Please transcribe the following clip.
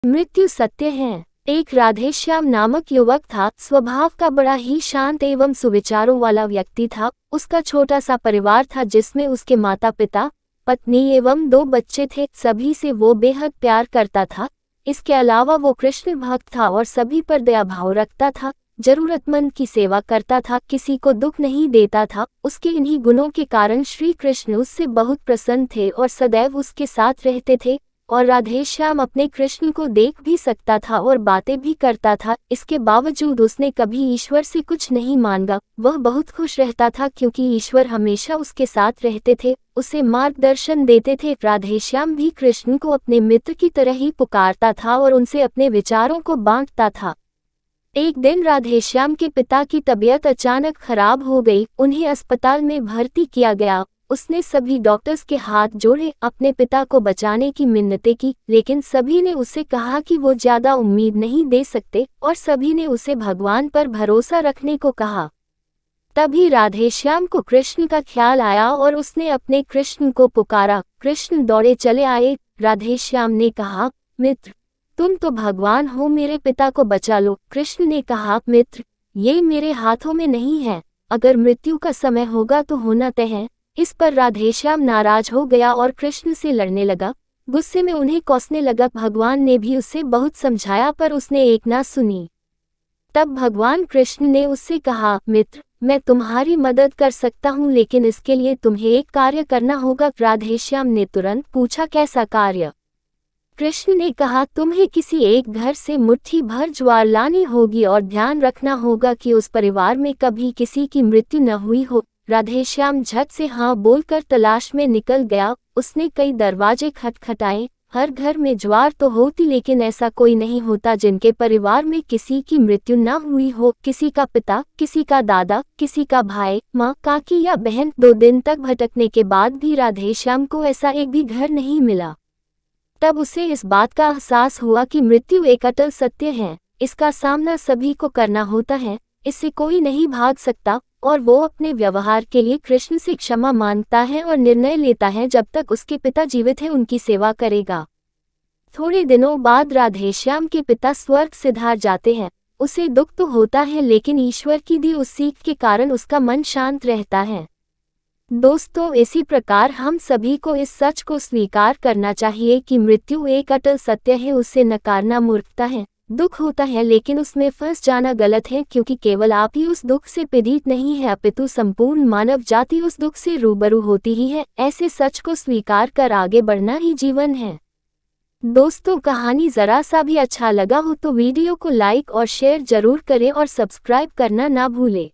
मृत्यु सत्य है। एक राधेश्याम नामक युवक था। स्वभाव का बड़ा ही शांत एवं सुविचारों वाला व्यक्ति था। उसका छोटा सा परिवार था जिसमें उसके माता पिता, पत्नी एवं 2 बच्चे थे। सभी से वो बेहद प्यार करता था। इसके अलावा वो कृष्ण भक्त था और सभी पर दया भाव रखता था। जरूरतमंद की सेवा करता था, किसी को दुख नहीं देता था। उसके इन्हीं गुणों के कारण श्री कृष्ण उससे बहुत प्रसन्न थे और सदैव उसके साथ रहते थे। और राधेश्याम अपने कृष्ण को देख भी सकता था और बातें भी करता था। इसके बावजूद उसने कभी ईश्वर से कुछ नहीं मांगा। वह बहुत खुश रहता था क्योंकि ईश्वर हमेशा उसके साथ रहते थे, उसे मार्गदर्शन देते थे। राधेश्याम भी कृष्ण को अपने मित्र की तरह ही पुकारता था और उनसे अपने विचारों को बांटता था। एक दिन राधेश्याम के पिता की तबीयत अचानक खराब हो गई। उन्हें अस्पताल में भर्ती किया गया। उसने सभी डॉक्टर्स के हाथ जोड़े, अपने पिता को बचाने की मिन्नतें की, लेकिन सभी ने उसे कहा कि वो ज्यादा उम्मीद नहीं दे सकते और सभी ने उसे भगवान पर भरोसा रखने को कहा। तभी राधेश्याम को कृष्ण का ख्याल आया और उसने अपने कृष्ण को पुकारा। कृष्ण दौड़े चले आए। राधेश्याम ने कहा, मित्र, तुम तो भगवान हो, मेरे पिता को बचा लो। कृष्ण ने कहा, मित्र, ये मेरे हाथों में नहीं है। अगर मृत्यु का समय होगा तो होना तय है। इस पर राधेश्याम नाराज हो गया और कृष्ण से लड़ने लगा। गुस्से में उन्हें कोसने लगा। भगवान ने भी उससे बहुत समझाया पर उसने एक ना सुनी। तब भगवान कृष्ण ने उससे कहा, मित्र, मैं तुम्हारी मदद कर सकता हूँ, लेकिन इसके लिए तुम्हें एक कार्य करना होगा। राधेश्याम ने तुरंत पूछा, कैसा कार्य? कृष्ण ने कहा, तुम्हें किसी एक घर से मुट्ठी भर ज्वार लानी होगी और ध्यान रखना होगा कि उस परिवार में कभी किसी की मृत्यु न हुई हो। राधेश्याम झट से हाँ बोलकर तलाश में निकल गया। उसने कई दरवाजे खटखटाए। हर घर में ज्वार तो होती, लेकिन ऐसा कोई नहीं होता जिनके परिवार में किसी की मृत्यु न हुई हो। किसी का पिता, किसी का दादा, किसी का भाई, माँ, काकी या बहन। 2 दिन तक भटकने के बाद भी राधेश्याम को ऐसा एक भी घर नहीं मिला। तब उसे इस बात का एहसास हुआ कि मृत्यु एक अटल सत्य है। इसका सामना सभी को करना होता है, इससे कोई नहीं भाग सकता। और वो अपने व्यवहार के लिए कृष्ण से क्षमा मांगता है और निर्णय लेता है जब तक उसके पिता जीवित हैं उनकी सेवा करेगा। थोड़े दिनों बाद राधेश्याम के पिता स्वर्ग सिधार जाते हैं। उसे दुख तो होता है, लेकिन ईश्वर की दी उस सीख के कारण उसका मन शांत रहता है। दोस्तों, इसी प्रकार हम सभी को इस सच को स्वीकार करना चाहिए कि मृत्यु एक अटल सत्य है। उसे नकारना मूर्खता है। दुख होता है, लेकिन उसमें फंस जाना गलत है, क्योंकि केवल आप ही उस दुख से पीड़ित नहीं है, अपितु संपूर्ण मानव जाति उस दुख से रूबरू होती ही है। ऐसे सच को स्वीकार कर आगे बढ़ना ही जीवन है। दोस्तों, कहानी जरा सा भी अच्छा लगा हो तो वीडियो को लाइक और शेयर जरूर करें और सब्सक्राइब करना ना भूलें।